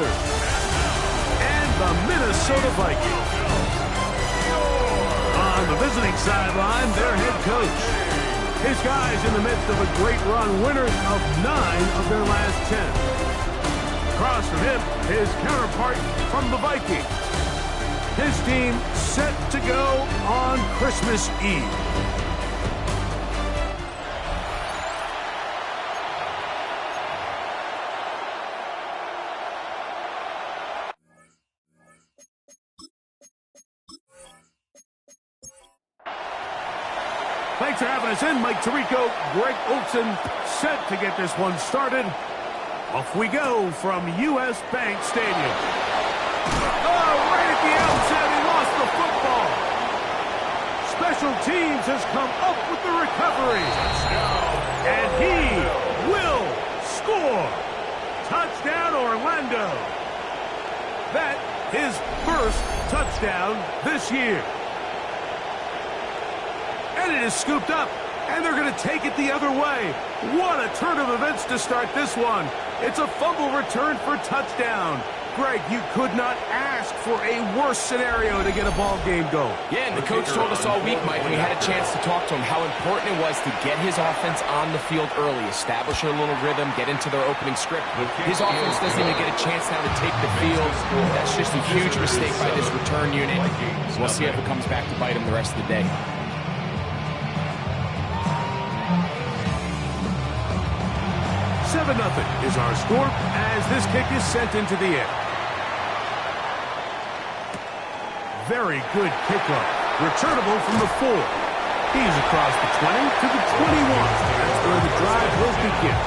Predators and the Minnesota Vikings. On the visiting sideline, their head coach. His guys in the midst of a great run, winners of 9 of their last 10. Across from him, his counterpart from the Vikings. His team set to go on Christmas Eve. Thanks for having us in. Mike Tirico, Greg Olson, set to get this one started. Off we go from U.S. Bank Stadium. Oh, right at the outset, he lost the football. Special Teams has come up with the recovery. And he will score. Touchdown, Orlando. That his first touchdown this year. And it is scooped up, and they're going to take it the other way. What a turn of events to start this one. It's a fumble return for touchdown. Greg, you could not ask for a worse scenario to get a ball game going. Yeah, and the coach told us all week, Mike, when we had a chance to talk to him, how important it was to get his offense on the field early, establish a little rhythm, get into their opening script. His offense doesn't even get a chance now to take the field. That's just a huge mistake by this return unit. So we'll see if it comes back to bite him the rest of the day. 7-0 is our score as this kick is sent into the air. Very good kickoff. Returnable from the 4. He's across the 20 to the 21. That's where the drive will begin.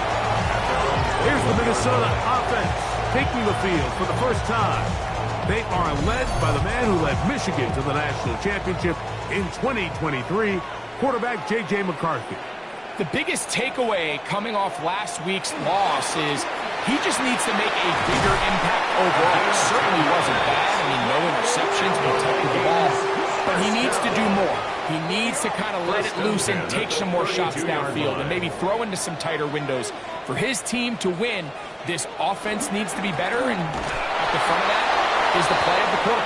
Here's the Minnesota offense taking the field for the first time. They are led by the man who led Michigan to the national championship in 2023, quarterback J.J. McCarthy. The biggest takeaway coming off last week's loss is he just needs to make a bigger impact overall. It certainly wasn't bad. I mean, no interceptions, protected the ball. But he needs to do more. He needs to kind of let it loose and take some more shots downfield and maybe throw into some tighter windows. For his team to win, this offense needs to be better, and at the front of that is the play of the quarter.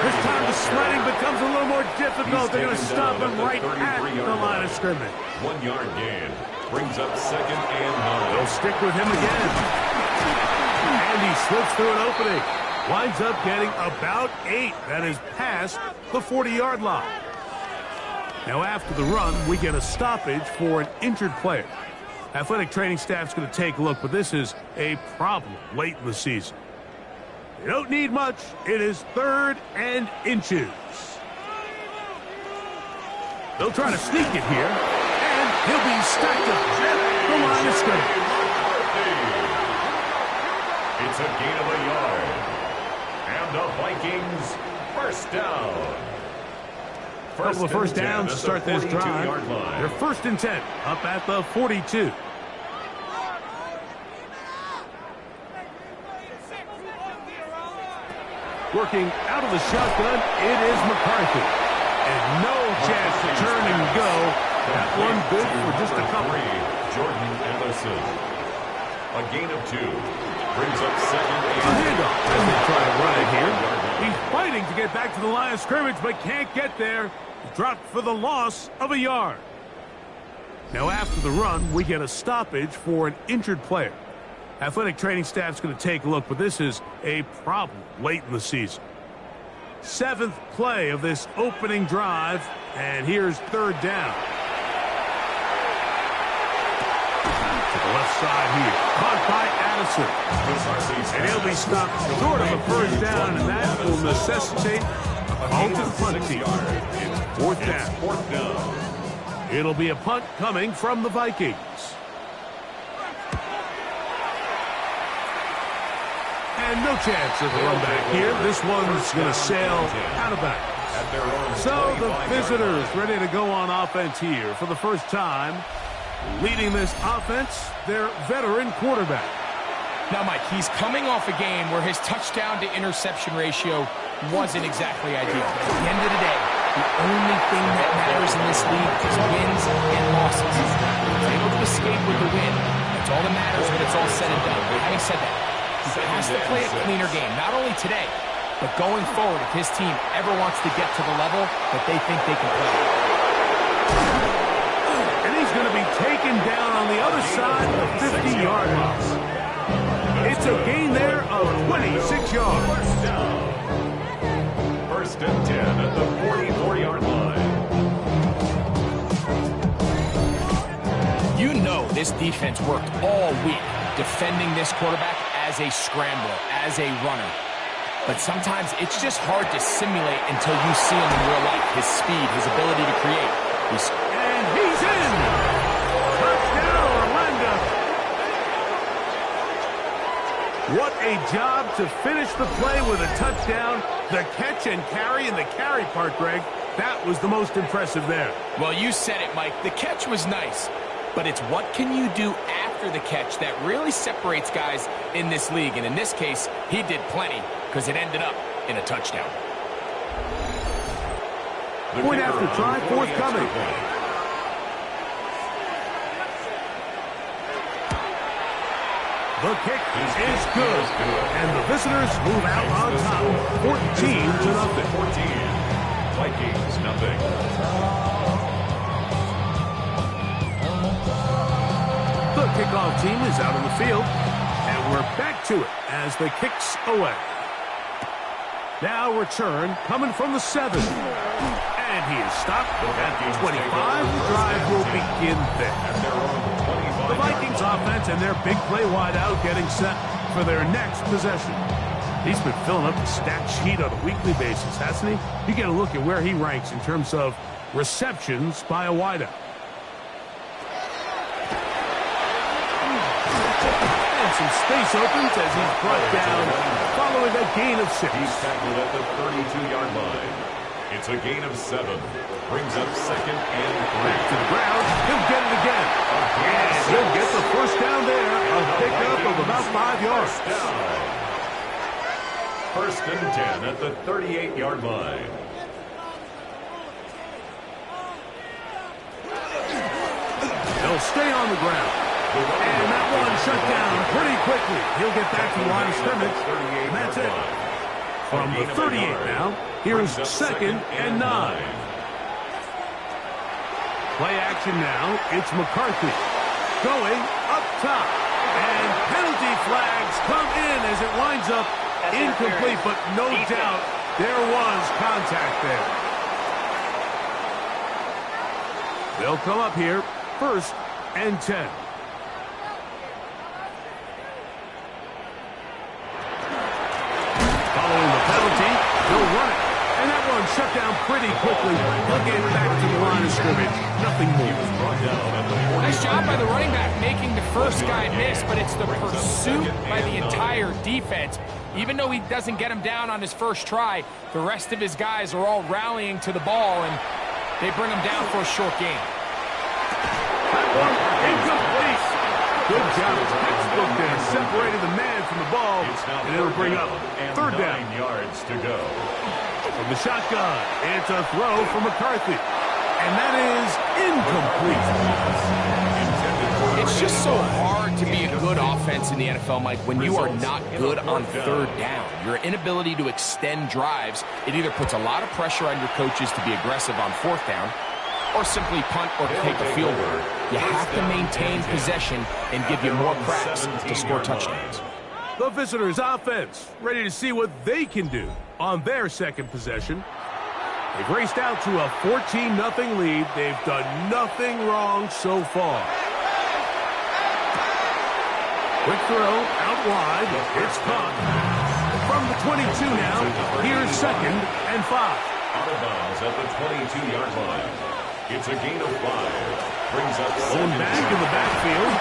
This time the sledding becomes a little more difficult. They're going to stop him right at the line of scrimmage. 1 yard gain. Brings up 2nd and 9. They'll stick with him again. And he slips through an opening. Winds up getting about 8. That is past the 40-yard line. Now after the run, we get a stoppage for an injured player. Athletic training staff's going to take a look, but this is a problem late in the season. You don't need much. It is 3rd and inches. They'll try to sneak it here, and he'll be stacked up at the line of scrimmage. It's a gain of a yard. And the Vikings first down. A couple of first downs to start this drive. They're 1st and 10, up at the 42. Working out of the shotgun, it is McCarthy. And no chance to turn and go. That one good for just a couple. Jordan Anderson. A gain of 2. Brings up 2nd and a handoff as they try to run it here. He's fighting to get back to the line of scrimmage, but can't get there. Dropped for the loss of a yard. Now after the run, we get a stoppage for an injured player. Athletic training staff's going to take a look, but this is a problem late in the season. 7th play of this opening drive, and here's 3rd down. To the left side here, caught by Addison. And he'll be stopped short of a first down, and that will necessitate a halted punt team. It's 4th down. It'll be a punt coming from the Vikings. And no chance of a run back here. This one's going to sail out of bounds. So the visitors ready to go on offense here for the first time. Leading this offense, their veteran quarterback. Now, Mike, he's coming off a game where his touchdown to interception ratio wasn't exactly ideal. At the end of the day, the only thing that matters in this league is wins and losses. He's able to escape with the win. That's all that matters when it's all said and done. But having said that, He has to play a cleaner game, not only today, but going forward if his team ever wants to get to the level that they think they can play. And he's going to be taken down on the other side of the 50-yard line. It's a gain there of 26 yards. First down. First and 10 at the 44-yard line. You know this defense worked all week defending this quarterback as a scrambler, as a runner. But sometimes it's just hard to simulate until you see him in real life. His speed, his ability to create. And he's in! Touchdown, Orlando! What a job to finish the play with a touchdown. The catch and carry and the carry part, Greg, that was the most impressive there. Well, you said it, Mike. The catch was nice. But it's what can you do after the catch that really separates guys in this league. And in this case, he did plenty because it ended up in a touchdown. Point after try, forthcoming. The kick is good. And the visitors move out on top. 14-0. 14. Vikings, nothing. The kickoff team is out on the field, and we're back to it as the kick's away. Now return coming from the 7. And he is stopped at the 25. The drive will begin there. The Vikings offense and their big play wideout getting set for their next possession. He's been filling up the stat sheet on a weekly basis, hasn't he? You get a look at where he ranks in terms of receptions by a wideout. Some space opens as he's brought down following a gain of 6. He's tackled at the 32-yard line. It's a gain of 7. Brings up second and 3. Back to the ground. He'll get it again. And he'll get the first down there. A pickup of about 5 yards. First and 10 at the 38-yard line. They'll stay on the ground. And that one shut down pretty quickly. He'll get back to the line of scrimmage. And that's it. From the 38 now, here's second and 9. Play action now. It's McCarthy going up top. And penalty flags come in as it winds up incomplete. But no doubt there was contact there. They'll come up here. First and 10. Following the penalty, he'll run it. And that one shut down pretty quickly. He'll get back to the line of scrimmage. Nothing more. Nice job by the running back making the first guy miss, but it's the pursuit by the entire defense. Even though he doesn't get him down on his first try, the rest of his guys are all rallying to the ball, and they bring him down for a short gain. That one incomplete. Good job. Textbook there. Separated the man from the ball, and it'll bring up third down. 9 yards to go. From the shotgun, it's a throw from McCarthy. And that is incomplete. It's just so hard to be a good offense in the NFL, Mike, when you are not good on third down. Your inability to extend drives, it either puts a lot of pressure on your coaches to be aggressive on fourth down, or simply punt or take a field goal. You have to maintain possession and give you more cracks to score touchdowns. The visitors' offense ready to see what they can do on their second possession. They've raced out to a 14-0 lead. They've done nothing wrong so far. Quick throw out wide. It's caught. From the 22 now, here's second and 5. Out of bounds at the 22-yard line. It's a gain of 5. Brings up Going back in the backfield.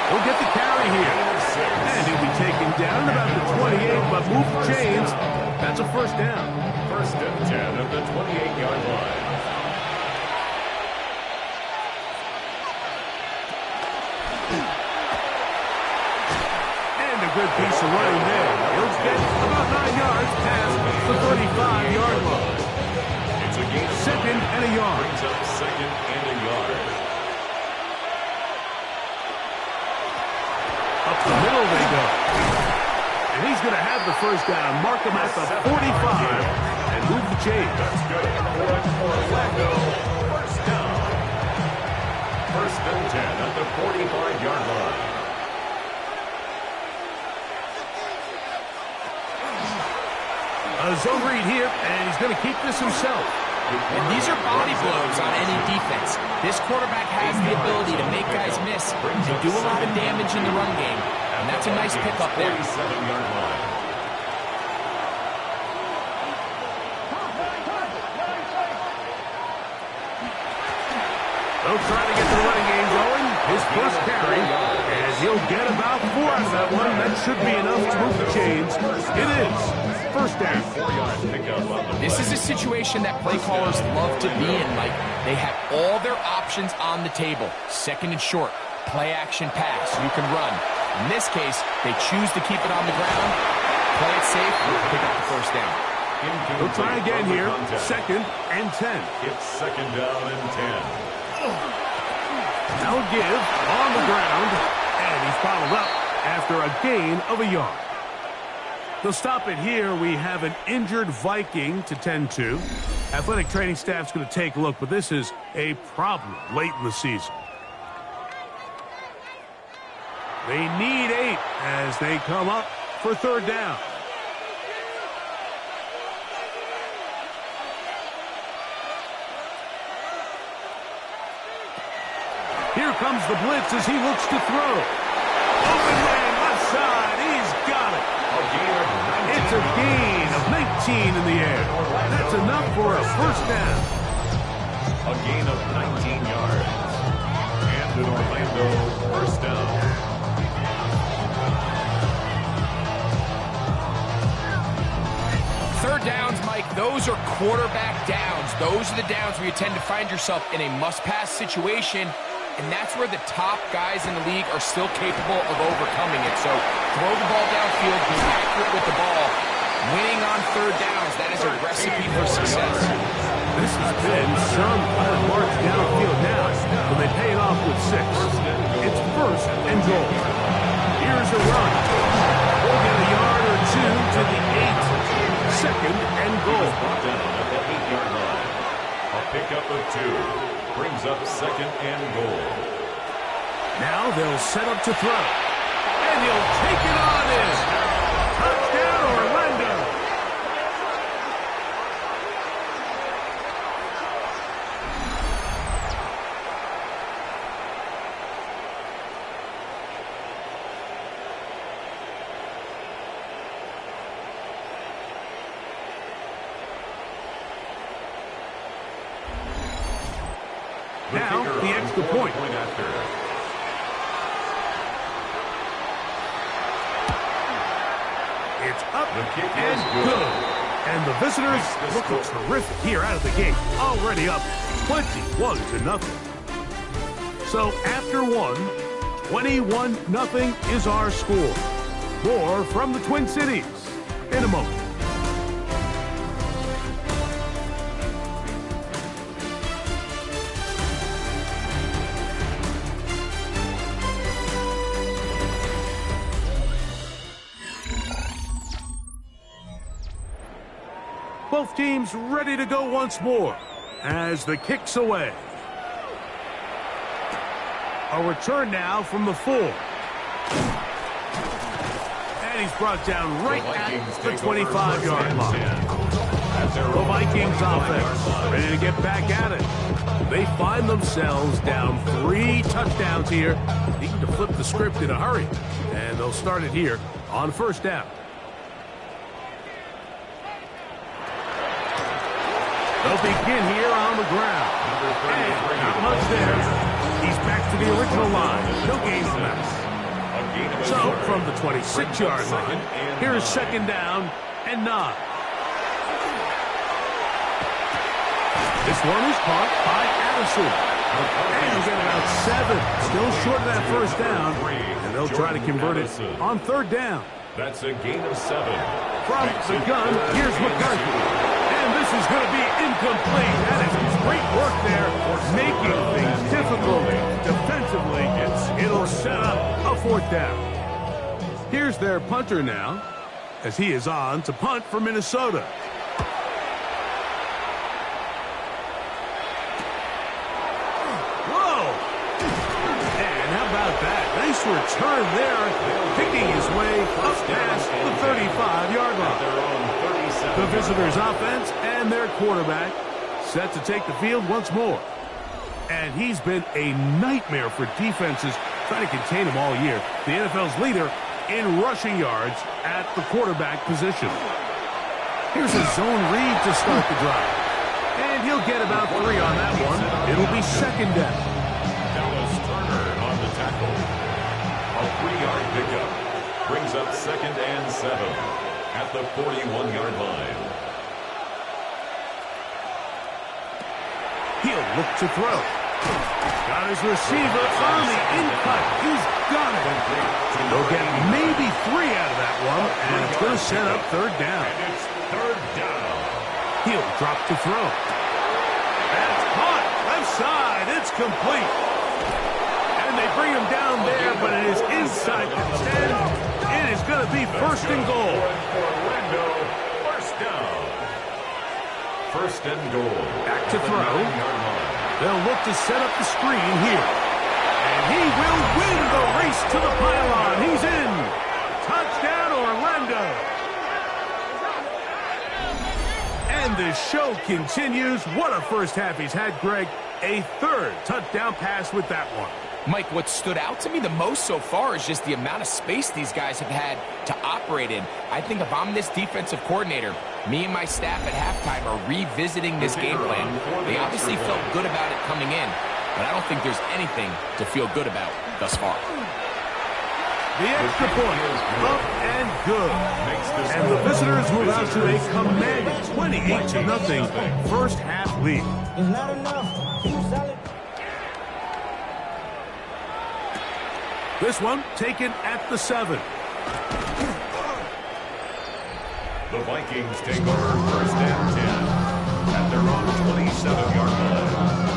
He'll get the carry here. And he'll be taken down about the 28, but move the chains. That's a first down. First and 10 at the 28-yard line. And a good piece of running there. He'll get about 9 yards past the 35-yard line. It's a gain of second and a yard. Brings up second and a yard. Up the middle they go. He's going to have the first down. Mark him at the 45 and move the chains. That's good. Orlando, first down. First and 10 at the 45-yard line. A zone read here, and he's going to keep this himself. And these are body blows on any defense. This quarterback has the ability to make guys miss and do a lot of damage in the run game. And that's a nice pickup there. 47-yard line. They'll try to get the running game going. His first carry, and he'll get about 4 out of that one. That should be enough to move the chains. It is. First down. This is a situation that play callers love to be in. Like, they have all their options on the table. Second and short, play action pass. You can run. In this case, they choose to keep it on the ground, play it safe, and pick up the first down. We'll try again here. Second and 10. It's second down and 10. Now give on the ground, and he's followed up after a gain of a yard. They'll stop it here. We have an injured Viking to tend to. Athletic training staff's going to take a look, but this is a problem late in the season. They need 8 as they come up for third down. Here comes the blitz as he looks to throw. Open man left side. He's got it. It's a gain of 19 in the air. That's enough for a first down. A gain of 19 yards. And an Orlando first down. Third downs, Mike, those are quarterback downs. Those are the downs where you tend to find yourself in a must-pass situation, and that's where the top guys in the league are still capable of overcoming it. So throw the ball downfield, be accurate with the ball. Winning on third downs, that is a recipe for success. This has been some kind of march downfield now, but they pay it off with 6. It's first and goal. Here's a run. We'll get a yard or 2 to the 8. Second and goal. Down at the 8-yard line. A pickup of 2. Brings up second and goal. Now they'll set up to throw. And he'll take it on in. Touchdown, Orlando. Now, the extra point. It's up and good. And the visitors looking terrific here out of the gate. Already up 21-0. So after 21-0 is our score. More from the Twin Cities in a moment. Both teams ready to go once more as the kick's away. A return now from the 4. And he's brought down right at the 25-yard line. The Vikings offense ready to get back at it. They find themselves down 3 touchdowns here. Needing to flip the script in a hurry. And they'll start it here on first down. They'll begin here on the ground. And not much there. He's back to the original line. No gain from that. So, from the 26-yard line, here's second down and 9. This one is caught by Addison. And he'll get about 7. Still short of that first down. And they'll try to convert it on third down. That's a gain of 7. From the gun, here's McCarthy. And this is going to be incomplete. That is great work there, making things difficult defensively. It'll set up a fourth down. Here's their punter now, as he is on to punt for Minnesota. Whoa! And how about that? Nice return there, picking his way up past the 35-yard line. The visitors' offense and their quarterback set to take the field once more. And he's been a nightmare for defenses trying to contain him all year. The NFL's leader in rushing yards at the quarterback position. Here's a zone read to start the drive. And he'll get about 3 on that one. It'll be second down. Dallas Turner on the tackle. A 3-yard pickup. Brings up 2nd and 7 at the 41-yard line. He'll look to throw. Got his receiver on the in-cut. He's got it. They'll get maybe 3 out of that one, and it's going to set up third down. And it's third down. He'll drop to throw. That's caught. Left side. It's complete. And they bring him down there, but it is inside the 10. It is going to be first and goal. Orlando, first down. First and goal. Back to throw. 9-yard line. They'll look to set up the screen here. And he will win the race to the pylon. He's in. Touchdown, Orlando. And the show continues. What a first half he's had, Greg. A third touchdown pass with that one. Mike, what stood out to me the most so far is just the amount of space these guys have had to operate in. I think if I'm this defensive coordinator, me and my staff at halftime are revisiting this game plan. They obviously felt good about it coming in, but I don't think there's anything to feel good about thus far. The extra point, up and good. And the visitors move out to a commanding 28-0 first half lead. It's not enough. Keep selling. This one taken at the 7. The Vikings take over first and 10 at their own 27-yard line.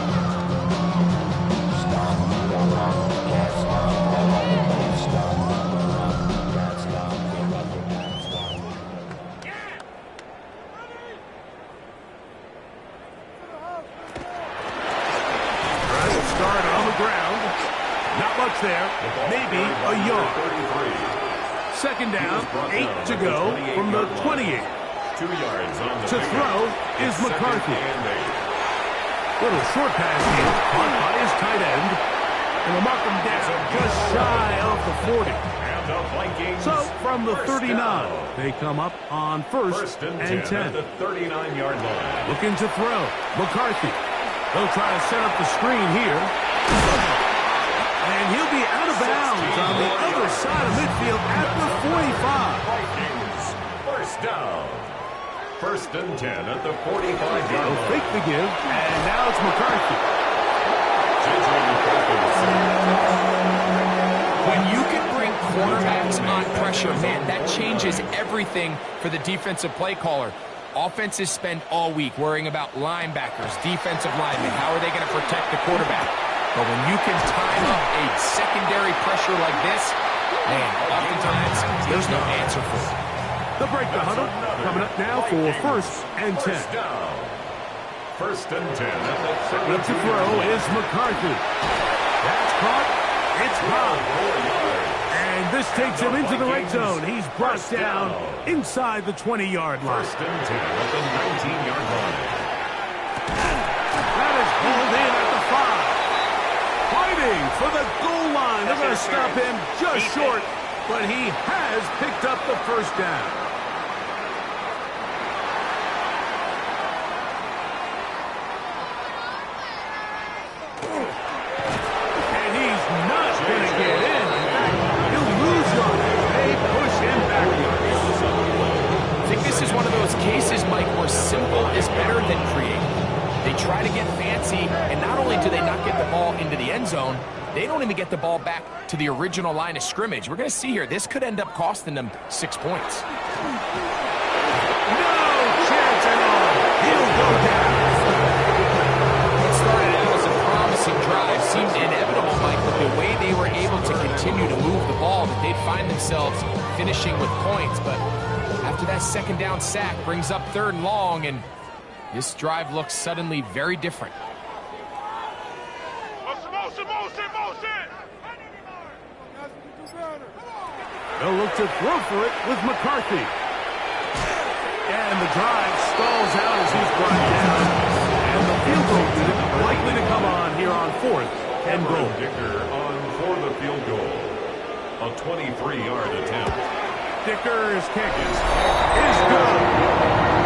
Trying to start on the ground. Not much there. Maybe a yard. Second down, 8 to go from the 28. 2 yards on the To throw is McCarthy. Little short pass here, caught by his tight end. And they'll mark him down just shy of the 40. And the Vikings So from the 39, down. they come up on first and 10. at the 39-yard line. Looking to throw. McCarthy. They'll try to set up the screen here. And he'll be out of bounds on the other side of midfield at the 45. Vikings first down. First and 10 at the 45-yard They'll line. fake the give, and now it's McCarthy. When you can bring quarterbacks on pressure, man, that changes everything for the defensive play caller. Offenses spend all week worrying about linebackers, defensive linemen. How are they going to protect the quarterback? But when you can time up a secondary pressure like this, man, oftentimes there's no answer for it. The break the huddle coming up now for first and 10. First down. First and 10 at the Left to throw is McCarthy. That's caught. It's caught. And this takes him into the red zone. He's brought down inside the 20-yard line. First and 10 at the 19-yard line. That is pulled in at the 5. Fighting for the goal line. They're going to stop him just short, but he has picked up the first down. And he's not going to get in. In fact, he'll lose yardage. They push him backwards. I think this is one of those cases, Mike, where simple is better than creative. They try to get fancy, and not only do they not get the ball into the end zone, they don't even get the ball back to the original line of scrimmage. We're going to see here, this could end up costing them 6 points. No chance at all. He'll go down. What started out as a promising drive seemed inevitable, Mike, with the way they were able to continue to move the ball, that they'd find themselves finishing with points. But after that second down sack brings up 3rd and long, and this drive looks suddenly very different. They'll look to throw for it with McCarthy. And the drive stalls out as he's brought down. And the field goal unit likely to come on here on 4th and goal. Dicker on for the field goal. A 23-yard attempt. Dicker's kick is good.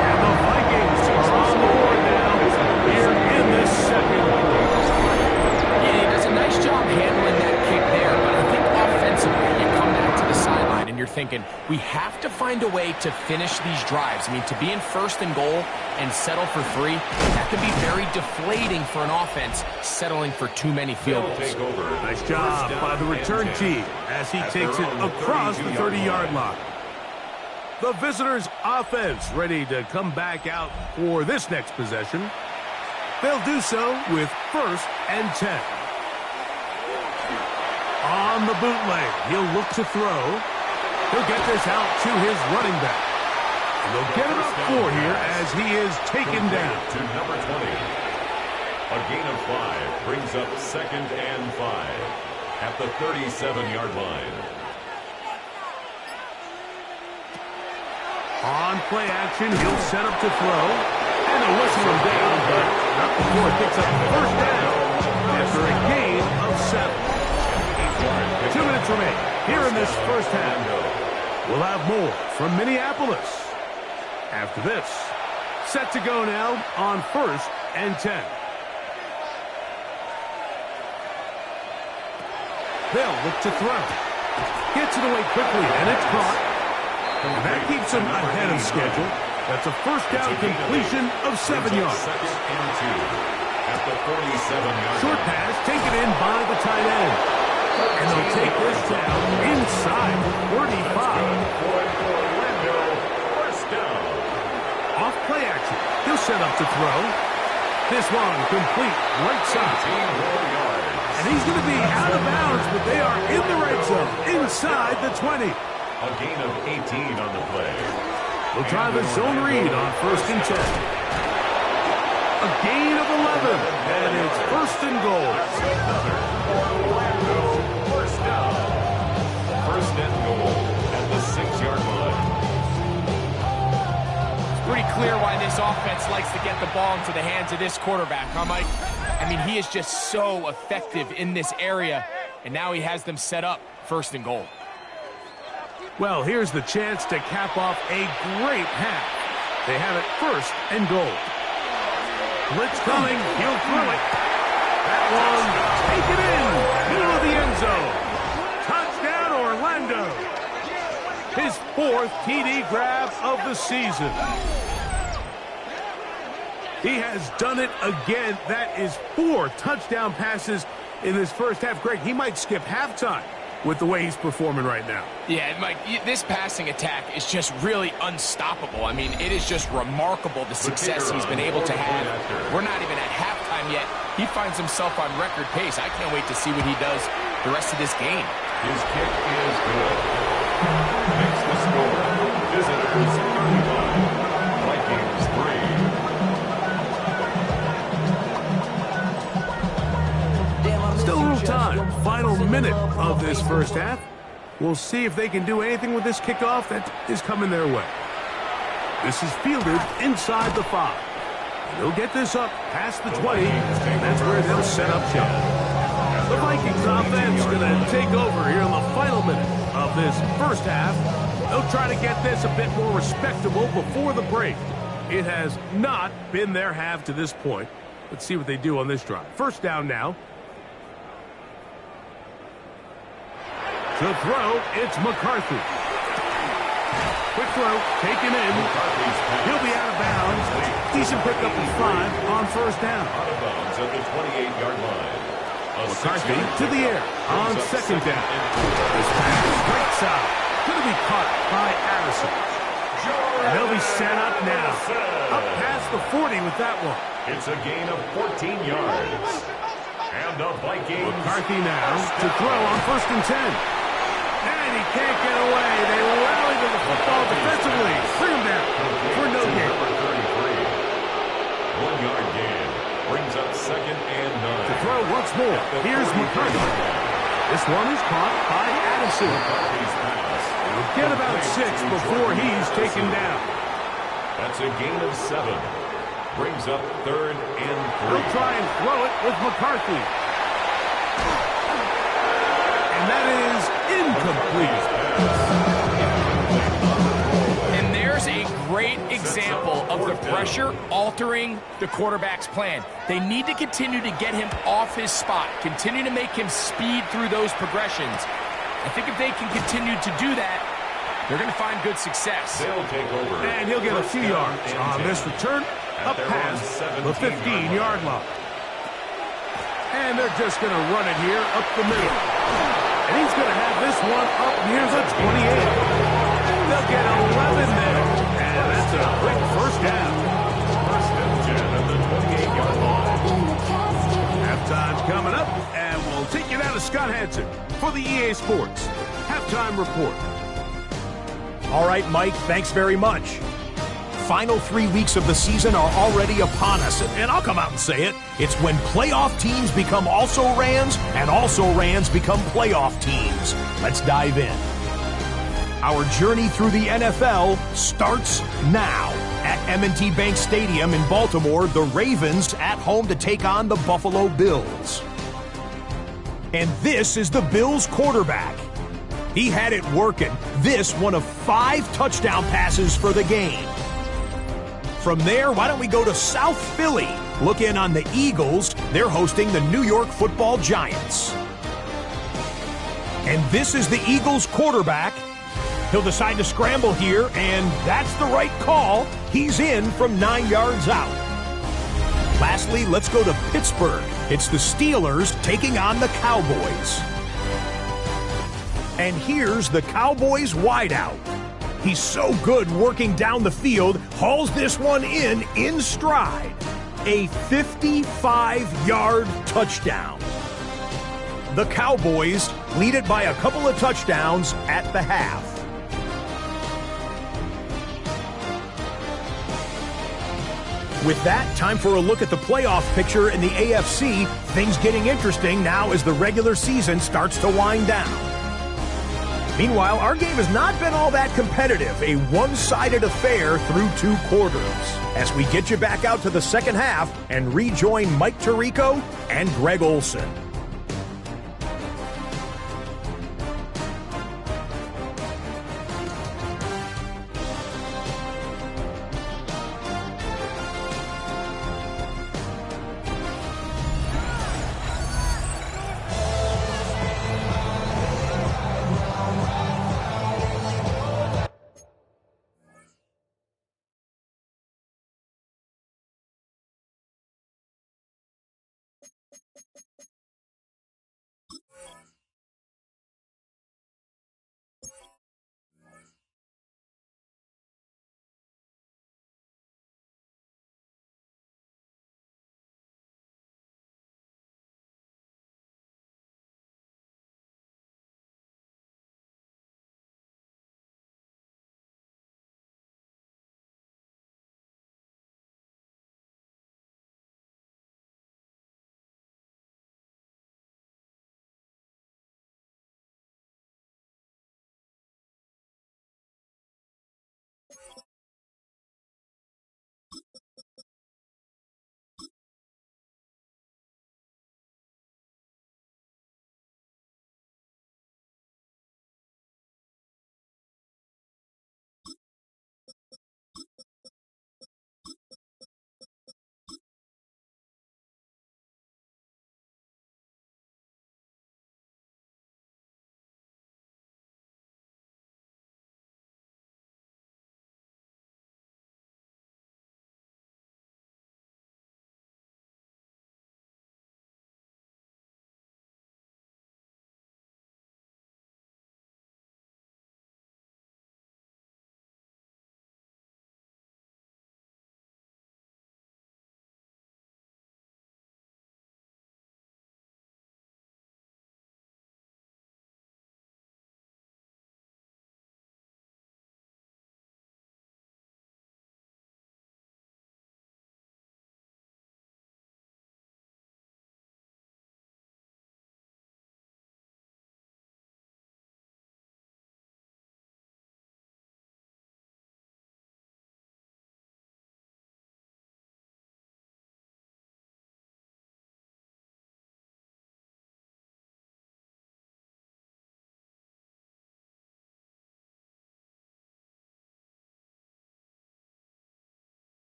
And the Vikings are on the board now here in this second. Yeah, he does a nice job handling that kick there, but I think offensively you come back to the sideline and you're thinking, we have to find a way to finish these drives. I mean, to be in 1st and goal and settle for 3, that can be very deflating for an offense settling for too many field goals. Nice job by the return team as he takes it across the 30-yard line. The visitors' offense ready to come back out for this next possession. They'll do so with 1st and 10. On the bootleg, he'll look to throw. He'll get this out to his running back. And they'll get him up 4 here as he is taken down. To number 20. A gain of 5 brings up 2nd and 5 at the 37-yard line. On play action, he'll set up to throw. And they'll whistle him down, but not before it picks up the 1st down after a gain of 7. 2 minutes remain here in this first half. We'll have more from Minneapolis. After this, set to go now on 1st and 10. They'll look to throw. Gets it away quickly, and it's caught. And that keeps him ahead of schedule. That's a 1st down completion of 7 yards. 2nd and 2 at the 47-yard Short line. pass taken in by the tight end. And they'll take this down inside the 35. First down. Off play action. He'll set up to throw. This one complete right side. And he's going to be out of bounds, but they are in the red zone inside the 20. A gain of 18 on the play. They'll try the zone read on 1st and 10. A gain of 11, and it's 1st and goal. First down. 1st and goal at the 6-yard line. It's pretty clear why this offense likes to get the ball into the hands of this quarterback, huh, Mike? I mean, he is just so effective in this area, and now he has them set up 1st and goal. Well, here's the chance to cap off a great half. They have it 1st and goal. Blitz coming. He'll throw it. That one, take it in. Middle of the end zone. Touchdown, Orlando. His 4th TD grab of the season. He has done it again. That is 4 touchdown passes in this first half. Greg, he might skip halftime with the way he's performing right now. Yeah, Mike, this passing attack is just really unstoppable. I mean, it is just remarkable the success he's been able to have. We're not even at halftime yet. He finds himself on record pace. I can't wait to see what he does the rest of this game. His kick is good. Makes the score. Visitors 39. Vikings 3. Still a little time. Final minute of this first half. We'll see if they can do anything with this kickoff that is coming their way. This is fielded inside the 5. They'll get this up past the 20, and that's where they'll set up shop. The Vikings offense going to take over here in the final minute of this first half. They'll try to get this a bit more respectable before the break. It has not been their half to this point. Let's see what they do on this drive. 1st down now. To throw, it's McCarthy. Quick throw, taken in. He'll be out of bounds. Decent pickup of 5 on 1st down. Out of bounds at the 28-yard line. McCarthy to the air on 2nd down. This pass right side. Going to be caught by Addison. And they'll be set up now. Up past the 40 with that one. It's a gain of 14 yards. And the Vikings. McCarthy now to throw on 1st and 10. And he can't get away. They rally of the football defensively. Bring him down for no gain. Number 33. 1-yard gain. Brings up second and 9. To throw once more. Here's McCarthy. This one is caught by Addison. McCarthy's pass. He'll get about 6 before he's taken down. That's a gain of 7. Brings up third and 3. He'll try and throw it with McCarthy. And that is incomplete. And there's a great example of the pressure altering the quarterback's plan. They need to continue to get him off his spot, continue to make him speed through those progressions. I think if they can continue to do that, they're going to find good success. They'll take over. And he'll get a few yards on this return, up past the 15-yard line. And they're just going to run it here up the middle. And he's going to have this one up near the 28. They'll get 11 there. And that's a quick first down. First and 10 at the 28-yard line. Halftime coming up, and we'll take you down to Scott Hansen for the EA Sports Halftime Report. All right, Mike, thanks very much. Final 3 weeks of the season are already upon us, and I'll come out and say it. It's when playoff teams become also-rans, and also-rans become playoff teams. Let's dive in. Our journey through the NFL starts now. At M&T Bank Stadium in Baltimore, the Ravens at home to take on the Buffalo Bills. And this is the Bills quarterback. He had it working. This one of 5 touchdown passes for the game. From there, why don't we go to South Philly? Look in on the Eagles. They're hosting the New York Football Giants. And this is the Eagles quarterback. He'll decide to scramble here, and that's the right call. He's in from 9 yards out. Lastly, let's go to Pittsburgh. It's the Steelers taking on the Cowboys. And here's the Cowboys wideout. He's so good working down the field, hauls this one in stride. A 55-yard touchdown. The Cowboys lead it by a couple of touchdowns at the half. With that, time for a look at the playoff picture in the AFC. Things getting interesting now as the regular season starts to wind down. Meanwhile, our game has not been all that competitive, a one-sided affair through 2 quarters. As we get you back out to the second half and rejoin Mike Tirico and Greg Olson.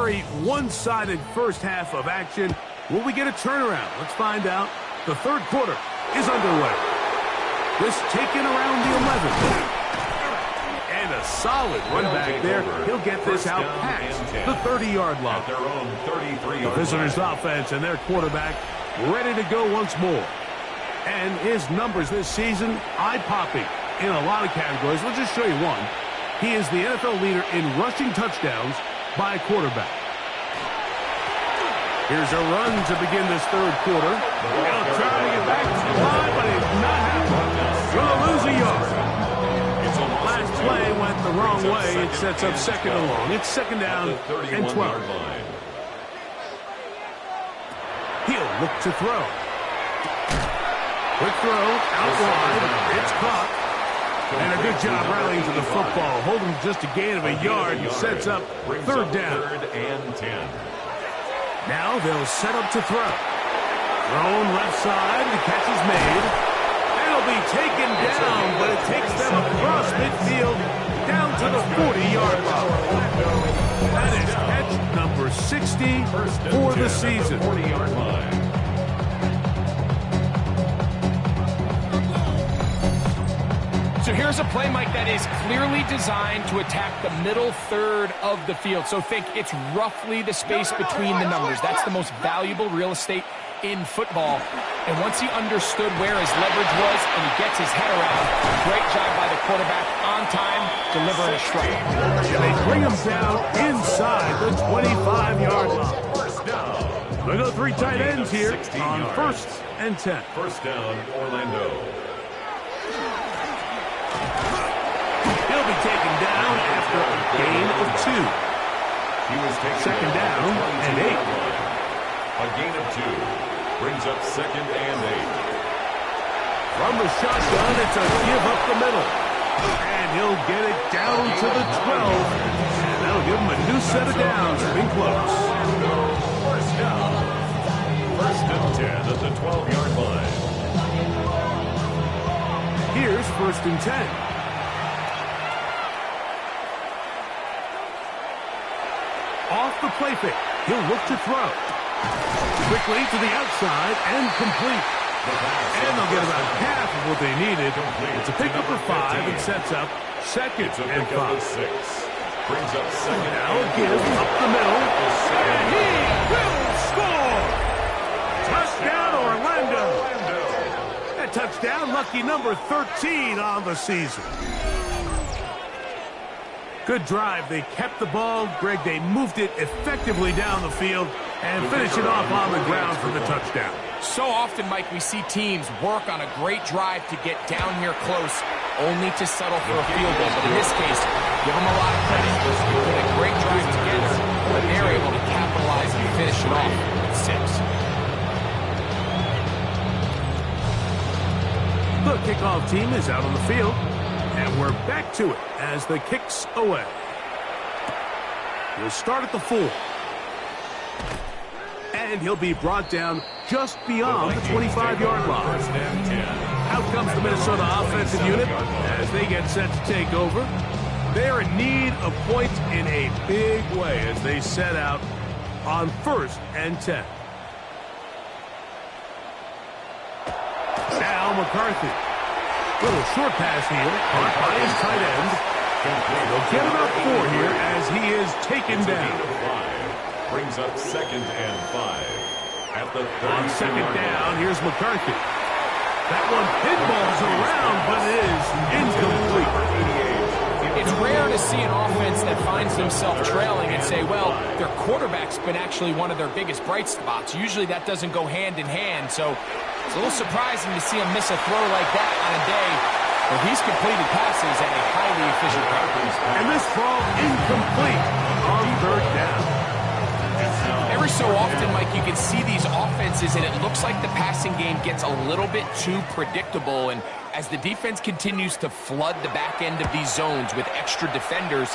very one-sided first half of action. Will we get a turnaround? Let's find out. The third quarter is underway. This taken around the 11. And a solid run back there. He'll get this out past the 30-yard line. Their own 33-yard The visitors' line. offense and their quarterback ready to go once more. And his numbers this season, eye-popping in a lot of categories. Let's just show you one. He is the NFL leader in rushing touchdowns by a quarterback. Here's a run to begin this third quarter. He'll try to get back to the line, but it's not happening. Going to lose a yard. Last play went the wrong way. It sets up second and long. It's second down and 12. He'll look to throw. Quick throw, out wide. It's caught. And a good job rallying to the football. Holding just a gain of a yard. Sets up third down. Third and 10. Now they'll set up to throw. Thrown left side. The catch is made. It'll be taken down, but it takes them across midfield down to the 40-yard line. That is catch number 60 for the season. 40-yard line. So here's a play, Mike, that is clearly designed to attack the middle third of the field. So think it's roughly the space between the numbers. That's the most valuable real estate in football. And once he understood where his leverage was and he gets his head around, great job by the quarterback on time, delivering a strike. And they bring him down inside the 25-yard line. They go three tight ends here on first and 10. First down, Orlando. He'll be taken down after a gain of 2. He was taken Second down and 8. A gain of 2 brings up second and 8. From the shotgun, it's a give up the middle. And he'll get it down to the 12. And that'll give him a new set of downs. Been close. First down. First and 10 at the 12-yard line. Here's first and 10. Off the play fake. He'll look to throw. Quickly to the outside and complete. And they'll get about half of what they needed. It's a pickup of 5 and sets up second and 5. 6. Brings up second. Now a give up the middle. And he will score! Touchdown, Orlando! That touchdown, lucky number 13 on the season. Good drive. They kept the ball. Greg, they moved it effectively down the field and finished it off on the ground for the touchdown. So often, Mike, we see teams work on a great drive to get down here close, only to settle for a field goal. But in this case, give them a lot of credit. They put a great drive together, but they're able to capitalize and finish it off with 6. The kickoff team is out on the field. And we're back to it as the kick's away. We'll start at the 4. And he'll be brought down just beyond the 25-yard line. Out comes the Minnesota offensive unit as they get set to take over. They're in need of points in a big way as they set out on first and 10. Now McCarthy. Little short pass here, caught by his tight end. They'll get about 4 here as he is taken down. Brings up second and 5. At the On second down, here's McCarthy. That one pinballs around, but it is incomplete. It's rare to see an offense that finds themselves trailing and say, well, their quarterback's been actually one of their biggest bright spots. Usually that doesn't go hand in hand, so it's a little surprising to see him miss a throw like that on a day where he's completed passes at a highly efficient rate. And this ball incomplete on third down. Every so often, Mike, you can see these offenses, and it looks like the passing game gets a little bit too predictable. And as the defense continues to flood the back end of these zones with extra defenders,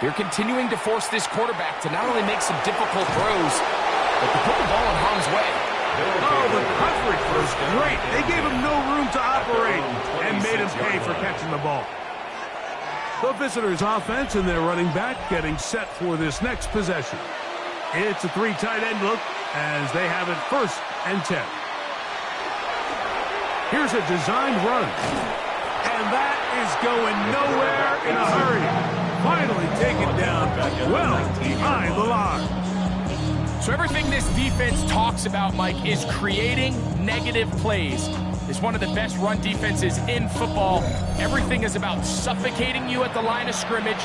they're continuing to force this quarterback to not only make some difficult throws, but to put the ball in harm's way. Oh, the coverage was great. They gave him no room to operate and made him pay for catching the ball. The visitors' offense and their running back getting set for this next possession. It's a 3 tight end look as they have it 1st and 10. Here's a designed run. And that is going nowhere in a hurry. Finally taken down well behind the line. So everything this defense talks about, Mike, is creating negative plays. It's one of the best run defenses in football. Everything is about suffocating you at the line of scrimmage,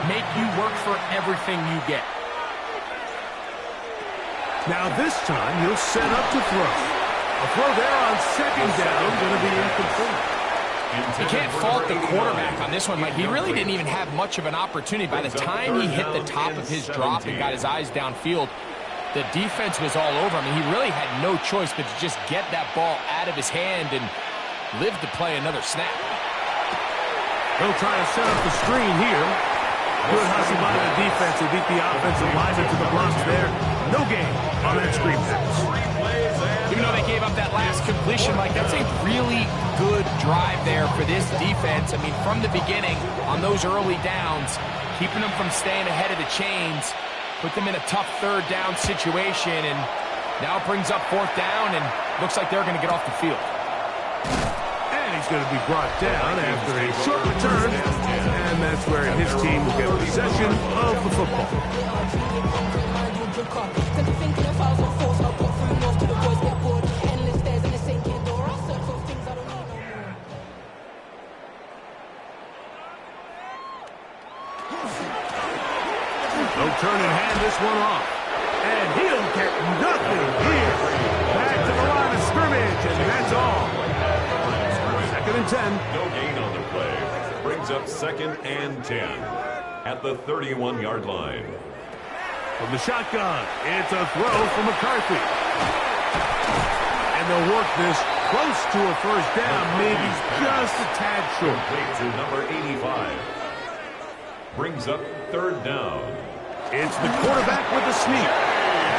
make you work for everything you get. Now this time he'll set up to throw. A throw there on 2nd down, going to be incomplete. You can't fault the quarterback on this one, Mike. He really didn't even have much of an opportunity. By the time he hit the top of his drop and got his eyes downfield, the defense was all over him. I mean, he really had no choice but to just get that ball out of his hand and live to play another snap. He'll try to set up the screen here. Good hustle by the defense. They beat the offensive lineman to the blocks there. No gain on that screen pass. Even though they gave up that last completion, Mike, that's a really good drive there for this defense. I mean, from the beginning, on those early downs, keeping them from staying ahead of the chains, put them in a tough 3rd down situation, and now it brings up 4th down, and looks like they're going to get off the field. And he's going to be brought down after a short return, and that's where his team will get possession of the football. No turn and hand this one off. And he'll get nothing here. Back to the line of scrimmage, and that's all. 2nd and 10. No gain on the play. Brings up 2nd and 10 at the 31-yard line. From the shotgun, it's a throw from McCarthy. And they'll work this close to a 1st down, maybe just a tad short. Complete to number 85. Brings up 3rd down. It's the quarterback with the sneak.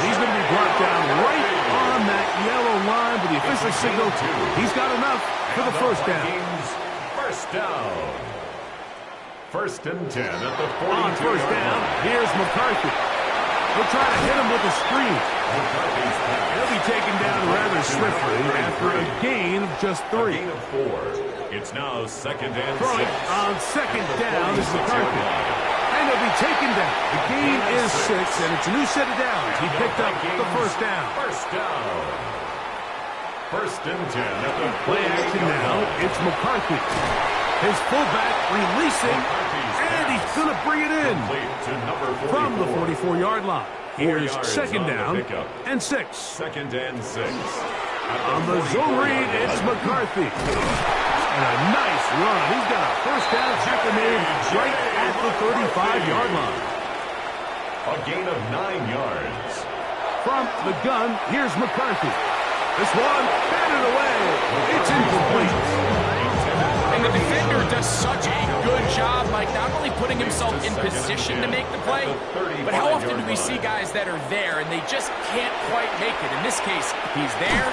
He's going to be brought down right on that yellow line, but the official signal, he's got enough for the 1st down. 1st down. 1st and 10 at the 42. On 1st down, here's McCarthy. He'll try to hit him with a screen. He'll be taken down rather swiftly after a gain of just 3. A gain of 4. It's now 2nd and 6. Throwing on 2nd down is McCarthy. And he'll be taken down. The gain is 6, and it's a new set of downs. He picked up the 1st down. 1st down. 1st and 10 at the Play action now. It's McCarthy. His fullback releasing, and he's going to bring it in. From the 44-yard line. Here's 2nd down and 6. 2nd and 6. On the zone read, it's McCarthy. And a nice run. He's got a 1st down tackle made right at the 35-yard line. A gain of 9 yards. From the gun, here's McCarthy. This one, batted away. It's incomplete. And the defender does such a good job, like not only putting himself in position to make the play, but how often do we see guys that are there and they just can't quite make it? In this case, he's there,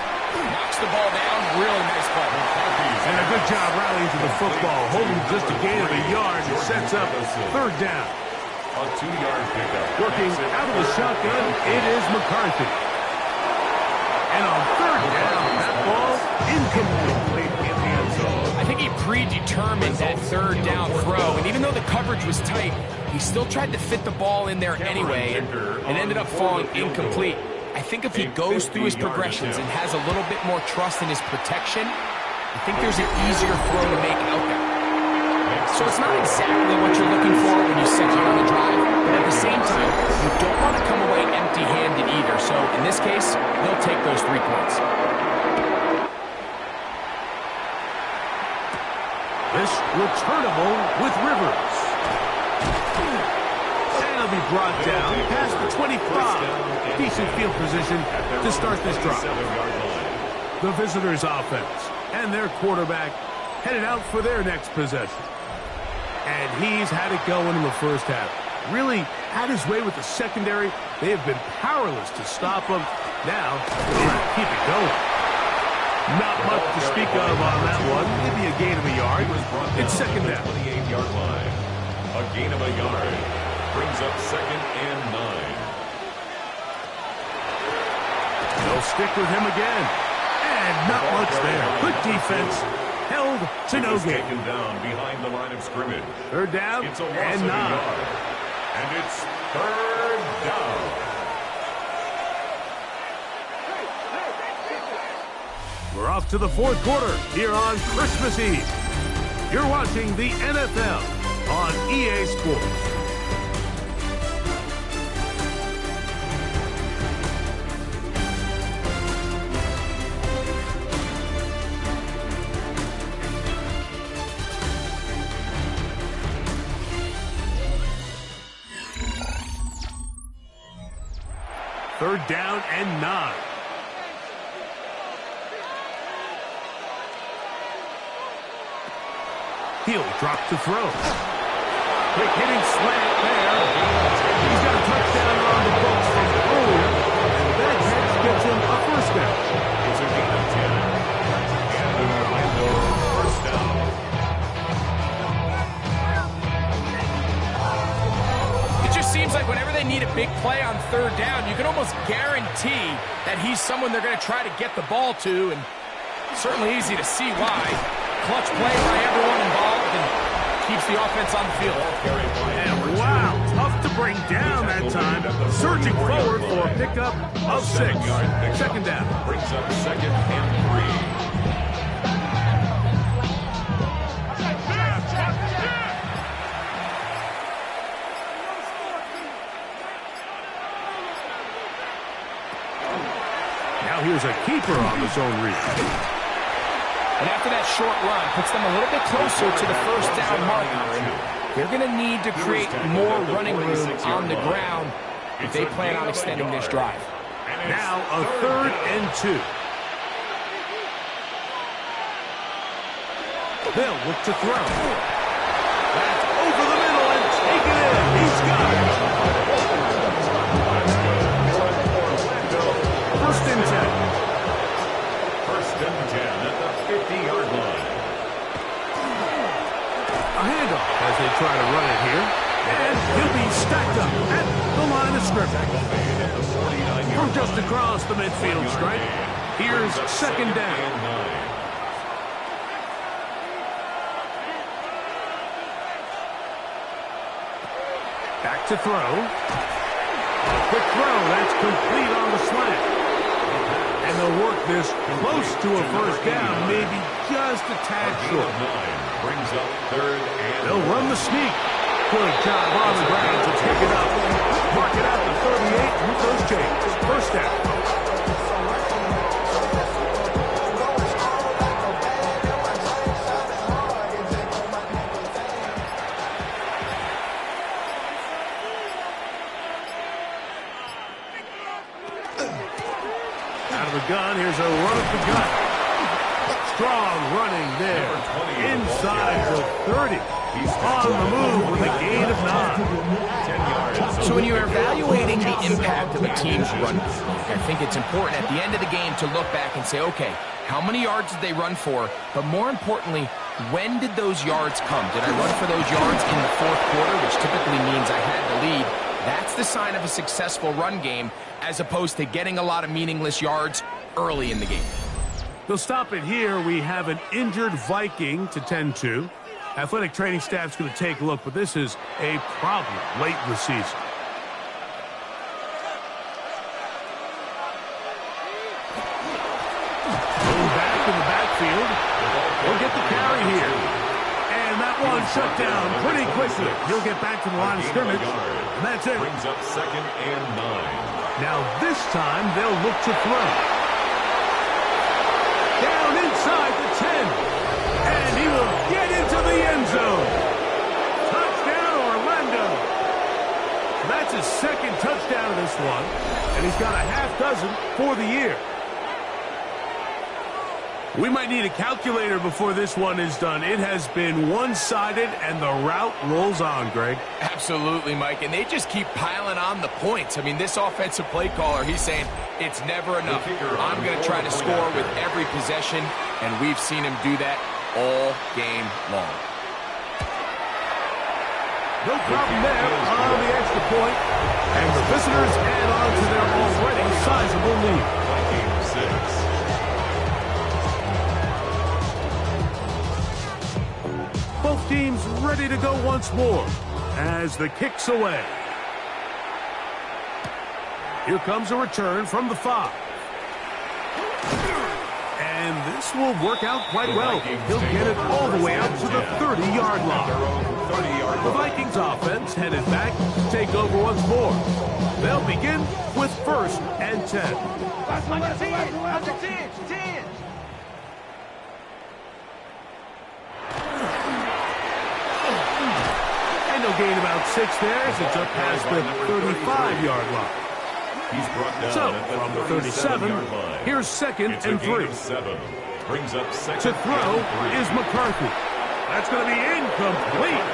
knocks the ball down, really nice play. And a good job rallying to the football, holding just a gain of a yard and sets up 3rd down. A 2-yard pickup. Working out of the shotgun, it is McCarthy. And on 3rd down, that ball incomplete in the end zone. I think he predetermined that 3rd down throw, and even though the coverage was tight, he still tried to fit the ball in there anyway, and it ended up falling incomplete. I think if he goes through his progressions and has a little bit more trust in his protection, I think there's an easier throw to make out there. So it's not exactly what you're looking for when you set you on the drive, but at the same time, you don't want to come away empty-handed either. So in this case, they'll take those 3 points. This returnable with Rivers. And he'll be brought down past the 25. Decent field position to start this drive. The visitors' offense and their quarterback headed out for their next possession. And he's had it going in the 1st half. Really had his way with the secondary. They have been powerless to stop him. Now, they'll keep it going. Not much to speak of on that one. Maybe a gain of a yard. It's 2nd down. 28-yard line. A gain of a yard. Brings up 2nd and 9. They'll stick with him again. And not much there. Good defense. Held to no gain. Taken down behind the line of scrimmage. Third down It's a loss and of a 9. yard. And it's third down. We're off to the fourth quarter here on Christmas Eve. You're watching the NFL on EA Sports. Third down and 9. He'll drop to throw. Quick hitting slant there. He's got a touchdown on the books from earlier. And that catch gets him a first down. It's a gain of 10. And an Orlando first down. It just seems like whenever they need a big play on third down, you can almost guarantee that he's someone they're going to try to get the ball to, and certainly easy to see why. Clutch play by everyone involved and keeps the offense on the field. And wow, tough to bring down that time. Surging forward for a pickup of 6. Second down. Brings up second and 3. Now here's a keeper on the zone read. And after that short run, puts them a little bit closer to the first down marker. And they're going to need to create more running room on the ground if they plan on extending this drive. Now a third and 2. They'll look to throw. That's over the middle and take it in. He's got it. First and 10. First and 10 at the 50-yard line. A handoff as they try to run it here. And he'll be stacked up at the line of scrimmage. From just across the midfield stripe, here's second down. Back to throw. A quick throw. That's complete on the slant. And they'll work this close to a first down, maybe just a tad short. Brings up third and They'll run the sneak. Good job on the ground to pick it up. Mark it out to 38 with those changes. First down. Out of the gun, here's a run at the gut. Strong running there. Inside the 30. He's on the move with a gain of 9. So when you're evaluating the impact of a team's run, I think it's important at the end of the game to look back and say, okay, how many yards did they run for? But more importantly, when did those yards come? Did I run for those yards in the fourth quarter, which typically means I had the lead? That's the sign of a successful run game, as opposed to getting a lot of meaningless yards early in the game. They'll stop it here. We have an injured Viking to tend to. Athletic training staff's going to take a look, but this is a problem late in the season. Going back in the backfield. He'll get the carry here. And that one shut down pretty quickly. He'll get back to the line of scrimmage. And that's it. brings up second and 9. Now this time they'll look to throw. Down inside the 10. And he will get into the end zone. Touchdown, Orlando. That's his second touchdown of this one. And he's got a half dozen for the year. We might need a calculator before this one is done. It has been one-sided, and the route rolls on, Greg. Absolutely, Mike, and they just keep piling on the points. I mean, this offensive play caller, he's saying it's never enough. I'm going to try to score with every possession, and we've seen him do that all game long. No problem there on the extra point, and the visitors add on to their already sizable lead. comes ready to go once more as the kick's away. Here comes a return from the 5. And this will work out quite well. He'll get it all the way out to the 30-yard line. The Vikings offense headed back to take over once more. They'll begin with 1st and 10. Under 10. And they'll gain about 6 there as it's up past the 35-yard line. He's brought down So, at the from the 37-yard line. here's 2nd It's and a gain 3. of 7. Brings up 2nd To throw and 3. is McCarthy. That's going to be incomplete.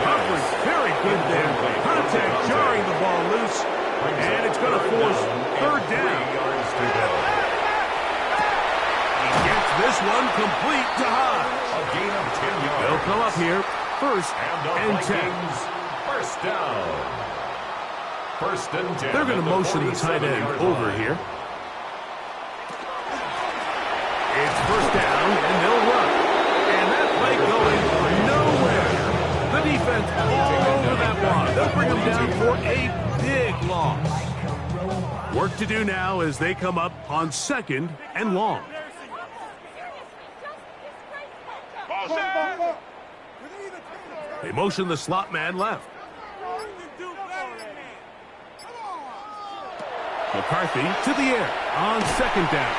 Coverage very good there. Contact jarring the ball loose. And it's going to force 3rd down. 3 yards to go. He gets this one complete to High. A gain of 10 yards. They'll come up here 1st And and the 10. Vikings, first down. 1st and 10. They're going to motion the tight end over here. It's 1st down, and they'll run. And that play going nowhere. The defense all over that one. They'll bring them down for a big loss. Work to do now as they come up on 2nd and long. They motion the slot man left. McCarthy to the air on 2nd down.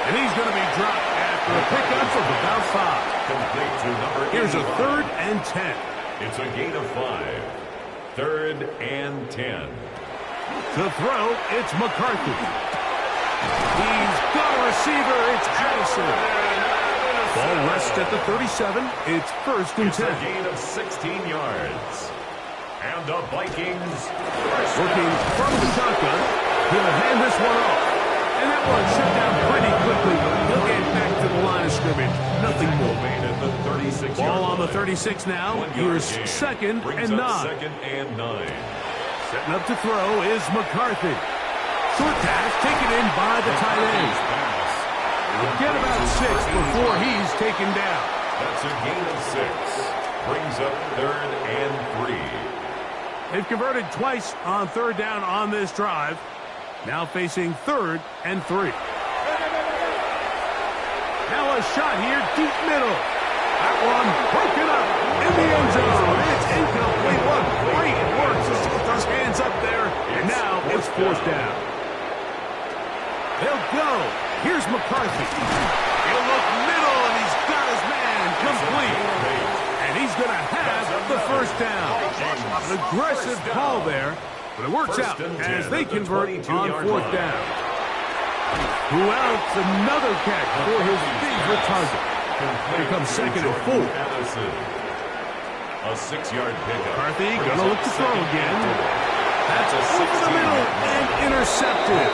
And he's going to be dropped after a pickup of about 5. Complete to number Here's a 85. 3rd and 10. It's a gain of 5. 3rd and 10. To throw, it's McCarthy. He's got a receiver. It's Addison. Ball rests at the 37. It's 1st and It's a 10. gain of 16 yards. And the Vikings Working from the shotgun. He'll hand this one off. And that one shut down pretty quickly. He'll get back to the line of scrimmage. Nothing more. made at the 36 Ball on the line. 36 now. 1 yard Here's gain. 2nd Brings and up 9. 2nd and 9. Setting up to throw is McCarthy. Short pass taken in by the tight end. Pass. He'll get about 6 before he's taken down. That's a gain of 6. Brings up 3rd and 3. They've converted twice on 3rd down on this drive. Now facing 3rd and 3. Now a shot here, deep middle. That one broken up in the end zone. It's incomplete. What great work to get those hands up there. And now it's 4th down. They'll go. Here's McCarthy. He'll look middle, and he's got his man complete. And he's going to have the 1st down. An aggressive call there, but it works out as they convert on 4th down. Who else? Another catch for his favorite target. Here comes 2nd and 4. A 6-yard pickup. McCarthy going to look to throw again. That's over the middle and intercepted.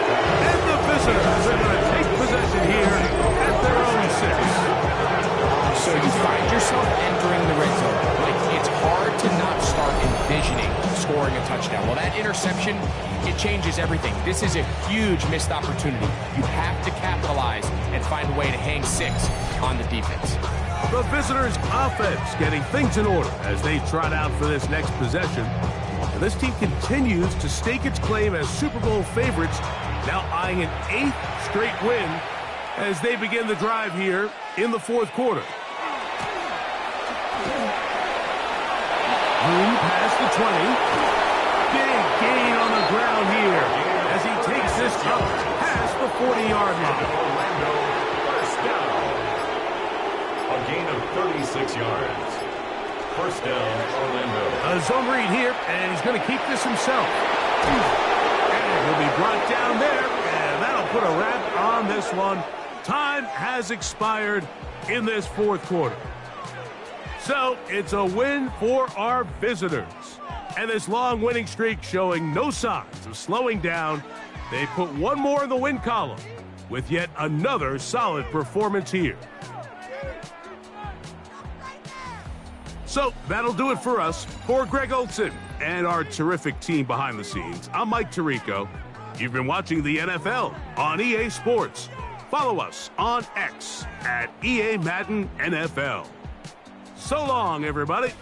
And the visitors are going to take possession here at their own 6. So you find yourself entering the red zone. Like, it's hard to not start envisioning scoring a touchdown. Well, that interception, it changes everything. This is a huge missed opportunity. You have to capitalize and find a way to hang 6 on the defense. The visitors' offense getting things in order as they trot out for this next possession. And this team continues to stake its claim as Super Bowl favorites, now eyeing an 8th straight win as they begin the drive here in the 4th quarter. Room past the 20. Big gain on the ground here as he takes this up past the 40-yard line. Orlando, first down. A gain of 36 yards. First down, Orlando. A zone read here, and he's going to keep this himself. And he'll be brought down there, and that'll put a wrap on this one. Time has expired in this 4th quarter. So it's a win for our visitors. And this long winning streak showing no signs of slowing down. They put one more in the win column with yet another solid performance here. So that'll do it for us. For Greg Olson and our terrific team behind the scenes, I'm Mike Tirico. You've been watching the NFL on EA Sports. Follow us on X at EA Madden NFL. So long, everybody.